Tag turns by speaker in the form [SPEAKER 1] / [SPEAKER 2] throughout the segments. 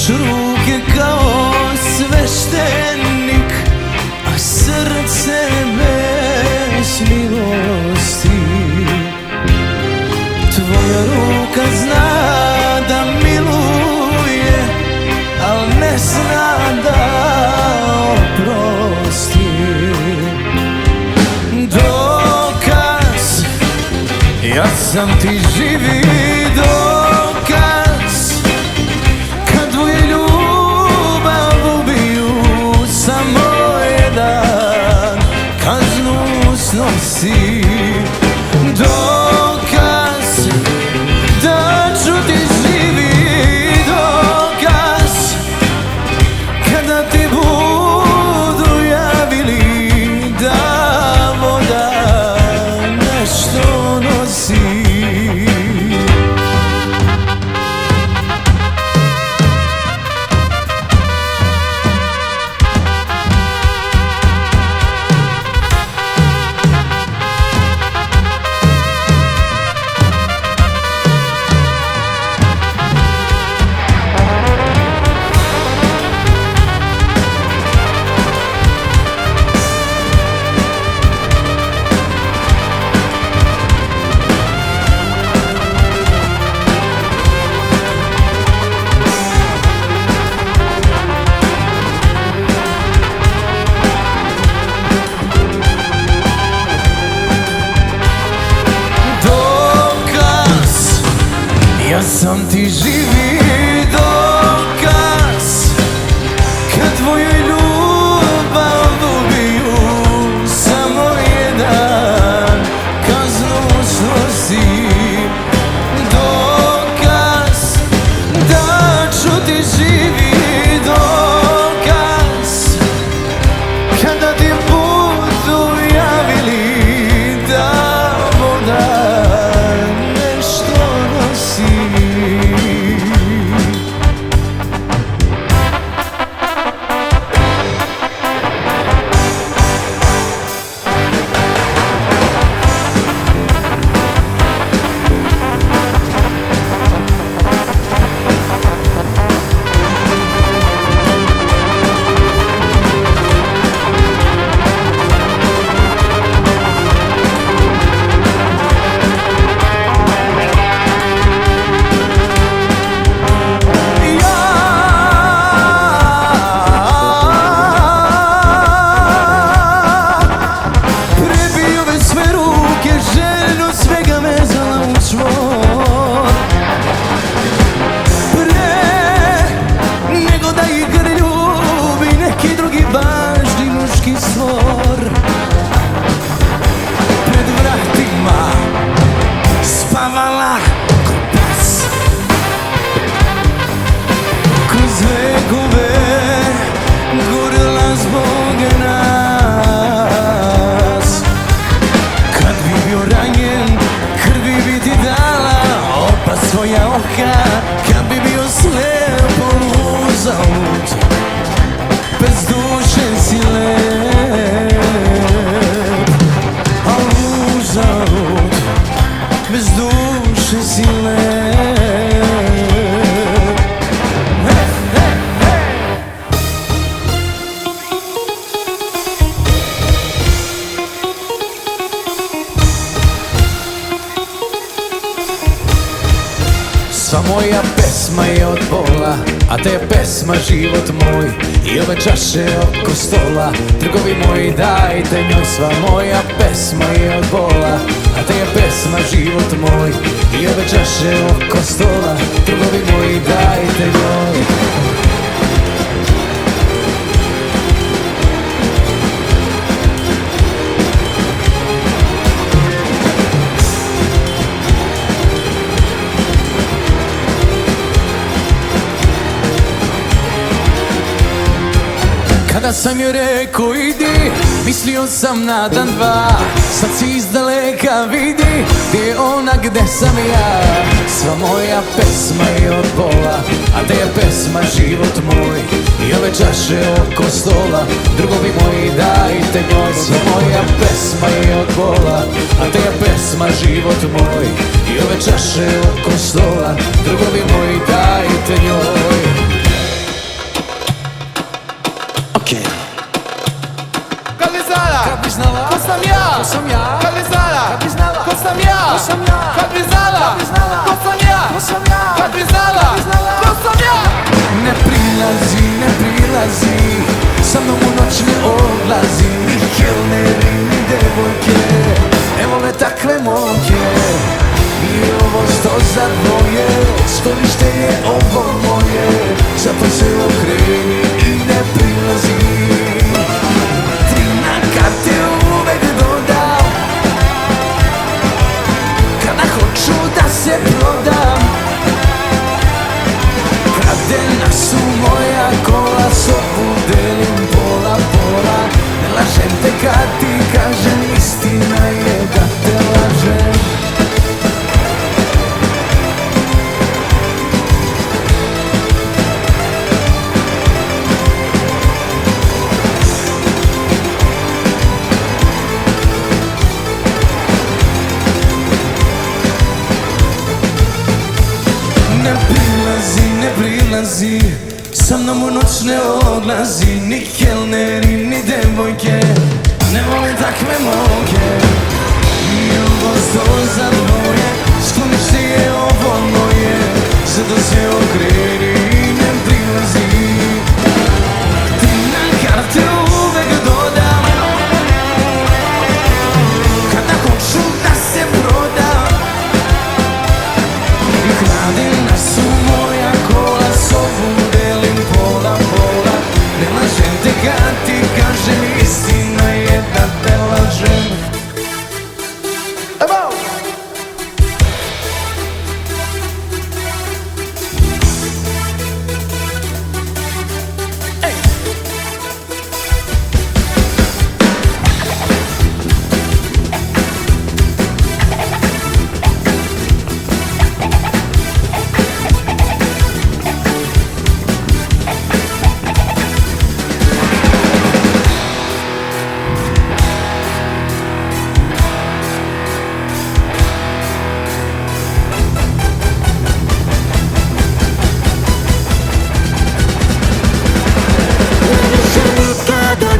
[SPEAKER 1] ruke kao sveštenik, a srce bez milosti. Tvoja ruka zna da miluje, al ne zna da oprosti. Dokaz, ja sam ti živi dokaz, kad tvoju ljubav ubiju, samo jedan kaznu snosi. Dokaz da ću ti živi dokaz, kada ti budu javili da voda nešto nosi. Ja sam ti živi dokaz, kad tvoju ljubav ubiju, samo jedan kaznu snosi. Dokaz da ću ti živi dokaz, kada ti budu javili da voda nešto nosi. Pred vratima spavala ko pas, kroz vekove gorila zbog nas. Kad bi bio ranjen, krvi bi ti dala oba svoja oka. Kad bi bio slijepo uzalud, bez duše si lep, a uzalud, bez duše si lep. Sva moja pesma je od bola, a te je pesma život moj. I ove čaše oko stola, trgovi moji dajte njoj. Sva moja pesma je od bola, a te je pesma život moj. I ove čaše oko stola, trgovi moji dajte njoj. Kada sam joj rekao idi, mislio sam na dan dva. Sad si izdaleka vidi, gdje je ona, gde sam ja. Sva moja pesma je od bola, a te je pesma život moj. I ove čaše oko stola, drugovi moji dajte njoj. Sva moja pesma je od bola, a te je pesma život moj. I ove čaše oko stola, drugovi moji dajte njoj. sam ja, kad bi znala, ko sam ja, kad bi znala, ko sam ja, kad bi znala, ko sam ja. Ne prilazi, ne prilazi, sa mnom u noć ne odlazi, ni kelneri, ni devojke, ne vole takve momke. I ovo sto za dvoje, sklonište je ovo moje, zato se okreni i ne prilazi. Tri na karte uvek dodam, kada hoću da se prodam. Kradena su moja kola, sobu delim pola pola. Ne lažem te kad ti kažem, istina je da te lažem. Ne prilazi, ne prilazi, sa mnom u noć ne odlazi, ni kelneri, ni devojke, ne vole takve momke. I ovo sto za dvoje, sklonište je ovo moje, zato se okreni i ne prilazi. Ti na karte uvek dodam, kada hoću da se prodam. Kradena su moja kola, sobu delim pola pola. Ne lažem te kad ti kažem, istina je da te lažem.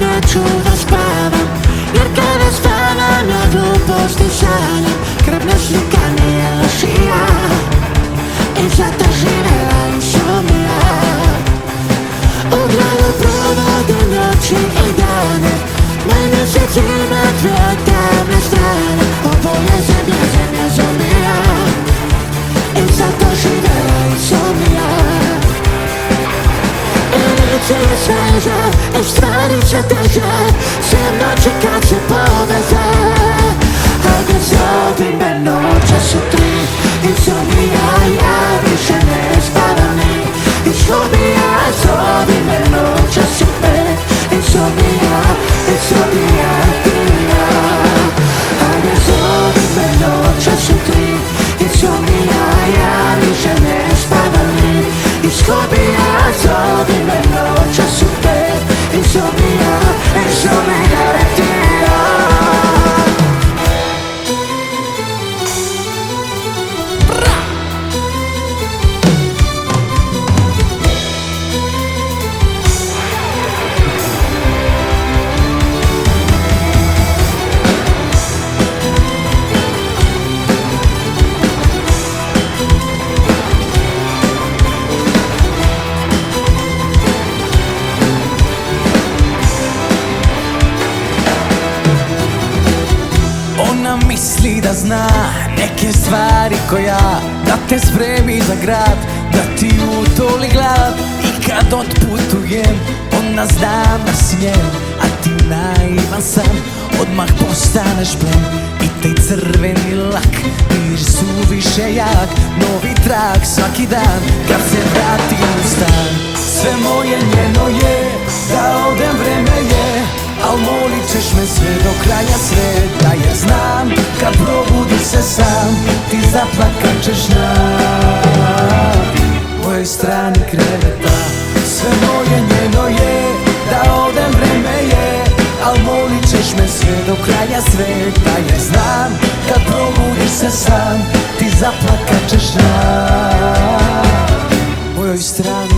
[SPEAKER 2] Neću da spavam, jer kada spavam na gluposti sanjam. Krvna slika nije lošija i zato živela insomnija. U glavu provodim noći i dane, moj mjesec ima dve tamne strane. Oboje zemlja, zemlja zombija i zato živela insomnija. Lice je sveže, i stvari se teže, sem noći kad se poveze. Hajde zovi me, noćas su 3, insomnija, ja više ne spavam ni. Insomnija, zovi me, noćas su 5, insomnija, insomnija ti i ja. Hajde zovi me, noćas su 3, insomnija, ja više ne spavam ni. Insomnija, zovi me, noćas su 5, insomnija, insomnija ti i ja.
[SPEAKER 1] Misli da zna neke stvari ko ja, da te spremi za grad, da ti utoli glad. I kad otputujem, ona zna da si njen, a ti naivan sam, odmah postaneš plen. I taj crveni lak, mir suviše jak, novi trag svaki dan, kad se vratim u stan. Sve moje njeno je, da odem vreme je, al molit ćeš me sve do kraja sveta. Jer znam, kad probudi se sam, ti zaplakat ćeš na mojoj strani kreveta. Sve moje njeno je, da odem vreme je, al molit ćeš me sve do kraja sveta. Jer znam, kad probudiš se sam, ti zaplakat ćeš na mojoj strani